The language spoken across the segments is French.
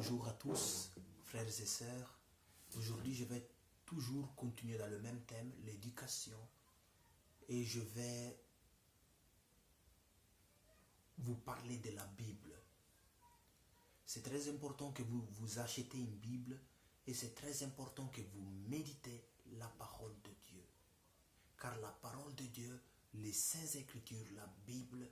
Bonjour à tous, frères et sœurs. Aujourd'hui, je vais toujours continuer dans le même thème, l'éducation. Et je vais vous parler de la Bible. C'est très important que vous achetez une Bible et c'est très important que vous méditez la parole de Dieu. Car la parole de Dieu, les Saintes Écritures, la Bible,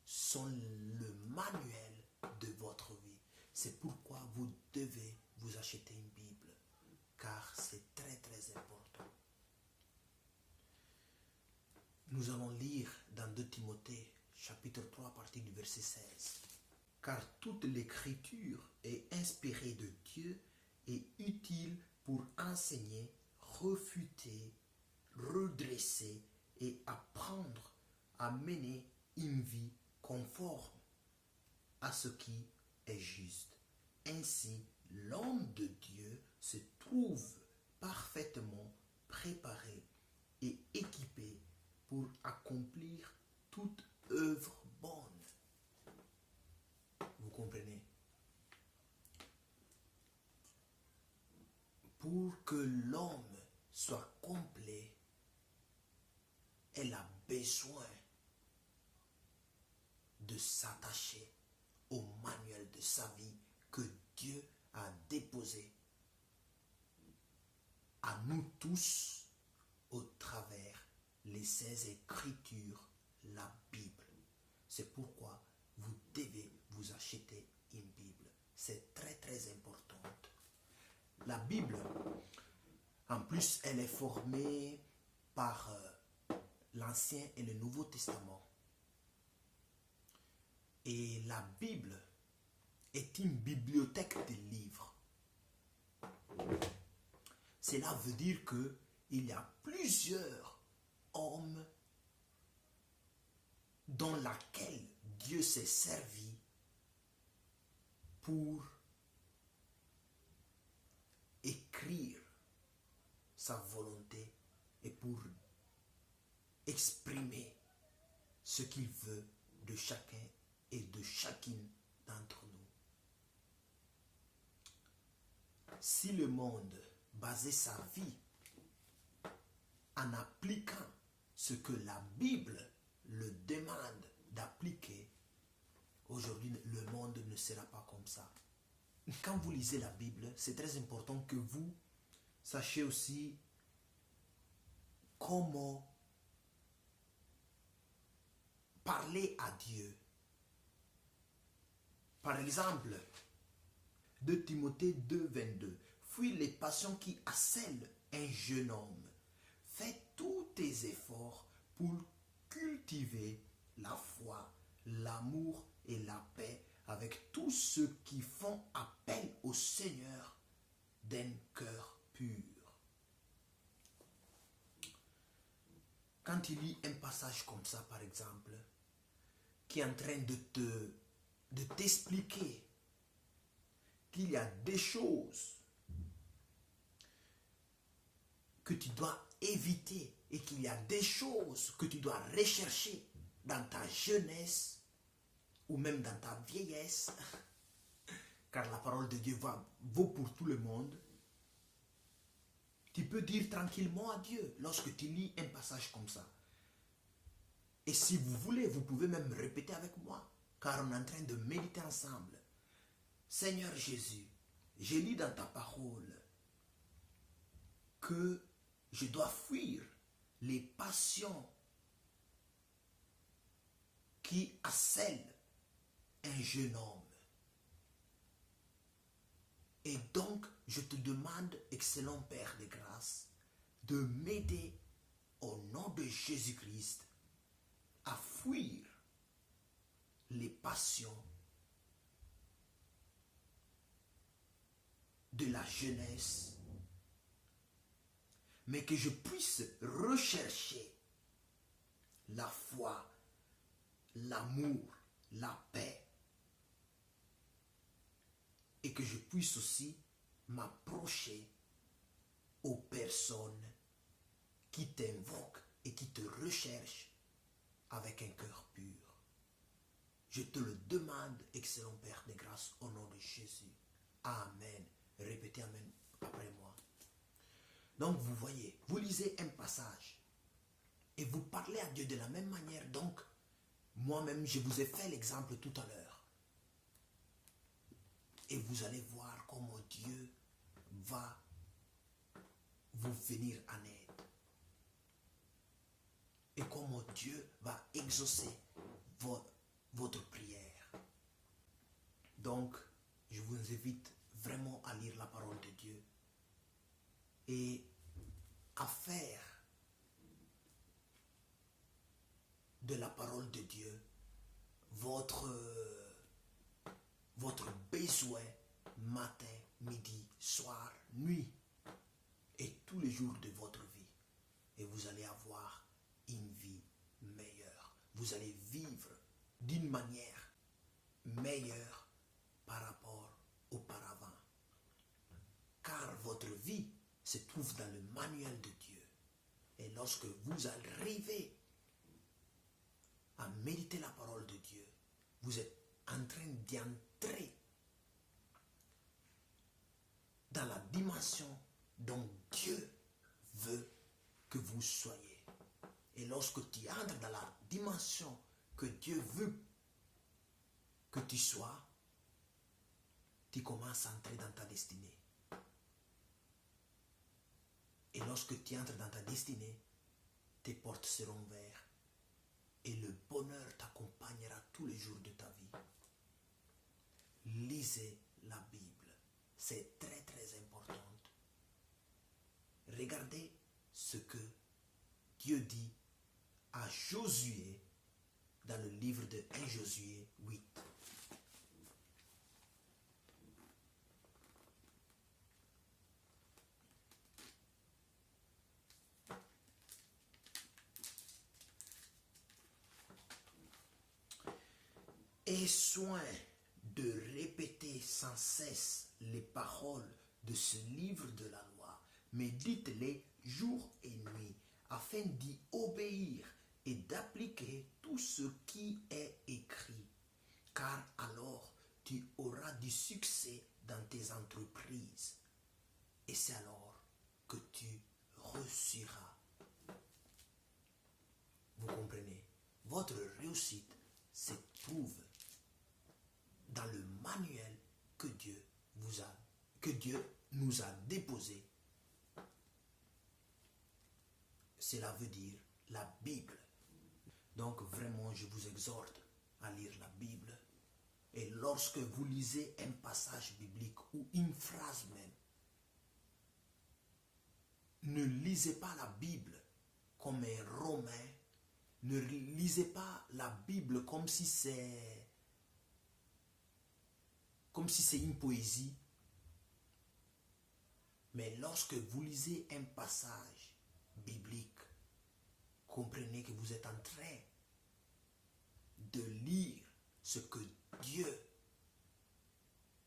sont le manuel de votre vie. C'est pourquoi vous devez vous acheter une Bible, car c'est très très important. Nous allons lire dans 2 Timothée, chapitre 3, à partir du verset 16. Car toute l'écriture est inspirée de Dieu et utile pour enseigner, refuter, redresser et apprendre à mener une vie conforme à ce qui est juste. Ainsi, l'homme de Dieu se trouve parfaitement préparé et équipé pour accomplir toute œuvre bonne. Vous comprenez? Pour que l'homme soit complet, elle a besoin de s'attacher au manuel de sa vie que Dieu a déposé à nous tous au travers les Saintes Écritures, la Bible. C'est pourquoi vous devez vous acheter une Bible. C'est très très important. La Bible, en plus, elle est formée par l'Ancien et le Nouveau Testament. Et la Bible est une bibliothèque de livres. Cela veut dire qu'il y a plusieurs hommes dans lesquels Dieu s'est servi pour écrire sa volonté et pour exprimer ce qu'il veut de chacun et de chacune d'entre nous. Si le monde basait sa vie en appliquant ce que la Bible le demande d'appliquer, aujourd'hui le monde ne sera pas comme ça. Quand vous lisez la Bible, c'est très important que vous sachiez aussi comment parler à Dieu. Par exemple, 2 Timothée 2, 22. Fuis les passions qui assèlent un jeune homme. Fais tous tes efforts pour cultiver la foi, l'amour et la paix avec tous ceux qui font appel au Seigneur d'un cœur pur. Quand tu lis un passage comme ça, par exemple, qui est en train de t'expliquer qu'il y a des choses que tu dois éviter et qu'il y a des choses que tu dois rechercher dans ta jeunesse ou même dans ta vieillesse, car la parole de Dieu vaut pour tout le monde, tu peux dire tranquillement à Dieu lorsque tu lis un passage comme ça. Et si vous voulez, vous pouvez même répéter avec moi, car on est en train de méditer ensemble. Seigneur Jésus, je lis dans ta parole que je dois fuir les passions qui assèlent un jeune homme. Et donc, je te demande, excellent Père de grâce, de m'aider au nom de Jésus-Christ à fuir les passions de la jeunesse, mais que je puisse rechercher la foi, l'amour, la paix, et que je puisse aussi m'approcher aux personnes qui t'invoquent et qui te recherchent avec un cœur pur. Je te le demande, excellent Père de grâce, au nom de Jésus. Amen. Répétez Amen après moi. Donc vous voyez, vous lisez un passage et vous parlez à Dieu de la même manière. Donc, moi-même, je vous ai fait l'exemple tout à l'heure. Et vous allez voir comment Dieu va vous venir en aide. Et comment Dieu va exaucer votre prière. Donc, je vous invite vraiment à lire la parole de Dieu et à faire de la parole de Dieu votre besoin matin, midi, soir, nuit et tous les jours de votre vie. Et vous allez avoir une vie meilleure. Vous allez vivre d'une manière meilleure par rapport auparavant. Car votre vie se trouve dans le manuel de Dieu. Et lorsque vous arrivez à méditer la parole de Dieu, vous êtes en train d'entrer dans la dimension dont Dieu veut que vous soyez. Et lorsque tu entres dans la dimension que Dieu veut que tu sois, tu commences à entrer dans ta destinée. Et lorsque tu entres dans ta destinée, tes portes seront ouvertes et le bonheur t'accompagnera tous les jours de ta vie. Lisez la Bible. C'est très très important. Regardez ce que Dieu dit à Josué dans le livre de 1 Josué 8. Aie soin de répéter sans cesse les paroles de ce livre de la loi, mais dites-les jour et nuit, afin d'y obéir et d'appliquer tout ce qui est écrit. Car alors tu auras du succès dans tes entreprises. Et c'est alors que tu réussiras. Vous comprenez? Votre réussite se trouve dans le manuel que Dieu nous a déposé. Cela veut dire la Bible. Donc vraiment, je vous exhorte à lire la Bible. Et lorsque vous lisez un passage biblique ou une phrase même, ne lisez pas la Bible comme un romain. Ne lisez pas la Bible comme si c'est une poésie. Mais lorsque vous lisez un passage biblique, comprenez que vous êtes en train de lire ce que Dieu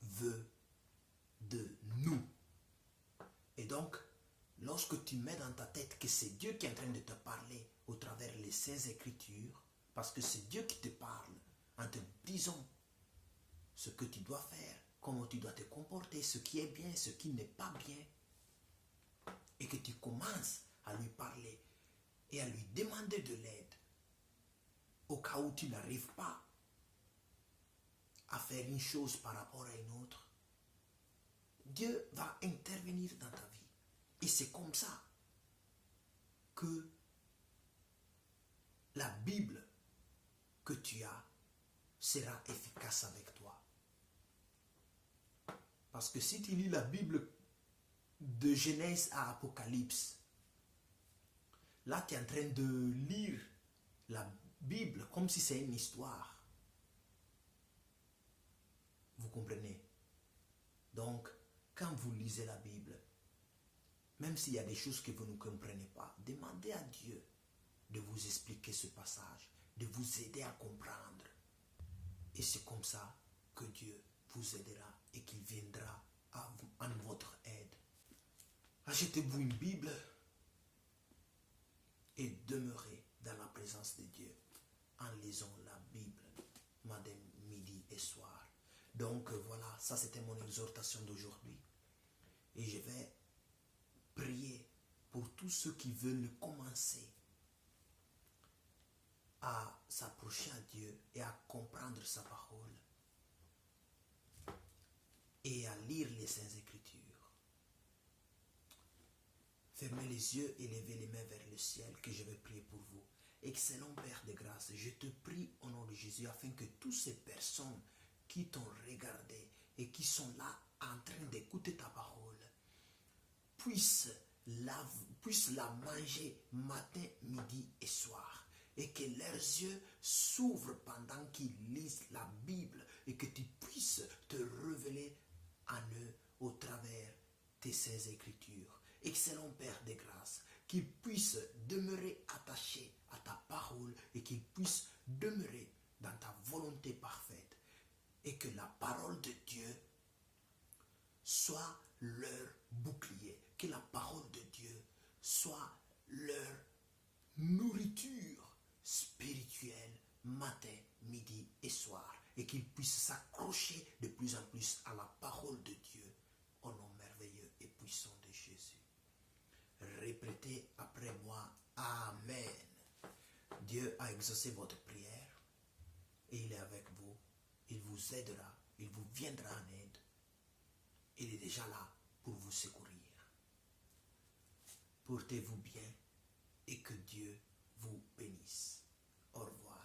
veut de nous. Et donc, lorsque tu mets dans ta tête que c'est Dieu qui est en train de te parler au travers les Saintes Écritures, parce que c'est Dieu qui te parle en te disant ce que tu dois faire, comment tu dois te comporter, ce qui est bien, ce qui n'est pas bien, et que tu commences à lui parler et à lui demander de l'aide au cas où tu n'arrives pas à faire une chose par rapport à une autre, Dieu va intervenir dans ta vie. Et c'est comme ça que la Bible que tu as sera efficace avec toi. Parce que si tu lis la Bible de Genèse à Apocalypse, là tu es en train de lire la Bible comme si c'est une histoire. Vous comprenez? Donc, quand vous lisez la Bible, même s'il y a des choses que vous ne comprenez pas, demandez à Dieu de vous expliquer ce passage, de vous aider à comprendre. Et c'est comme ça que Dieu vous aidera et qu'il viendra en votre aide. Achetez-vous une Bible et demeurez dans la présence de Dieu en lisant la Bible. matin, midi et soir. Donc voilà, ça c'était mon exhortation d'aujourd'hui. Et je vais prier pour tous ceux qui veulent commencer à s'approcher à Dieu et à comprendre sa parole et à lire les Saintes Écritures. Fermez les yeux et levez les mains vers le ciel que je vais prier pour vous. Excellent Père de grâce, je te prie au nom de Jésus afin que toutes ces personnes qui t'ont regardé et qui sont là en train d'écouter ta parole puissent la manger matin, midi et soir. Et que leurs yeux s'ouvrent pendant qu'ils lisent la Bible et que tu puisses te révéler en eux au travers de ces Écritures. Excellent Père de grâce, qu'ils puissent demeurer attachés à ta parole et qu'ils puissent demeurer dans ta volonté parfaite. Et que la parole de Dieu soit leur bouclier, que la parole de Dieu soit leur nourriture spirituelle matin, midi et soir, et qu'ils puissent s'accrocher de plus en plus à la parole de Dieu au nom merveilleux et puissant de Jésus. Répétez après moi, Amen. Dieu a exaucé votre prière et il est avec vous, il vous aidera, il vous viendra en aide. Il est déjà là pour vous secourir. Portez-vous bien et que Dieu vous bénisse. Au revoir.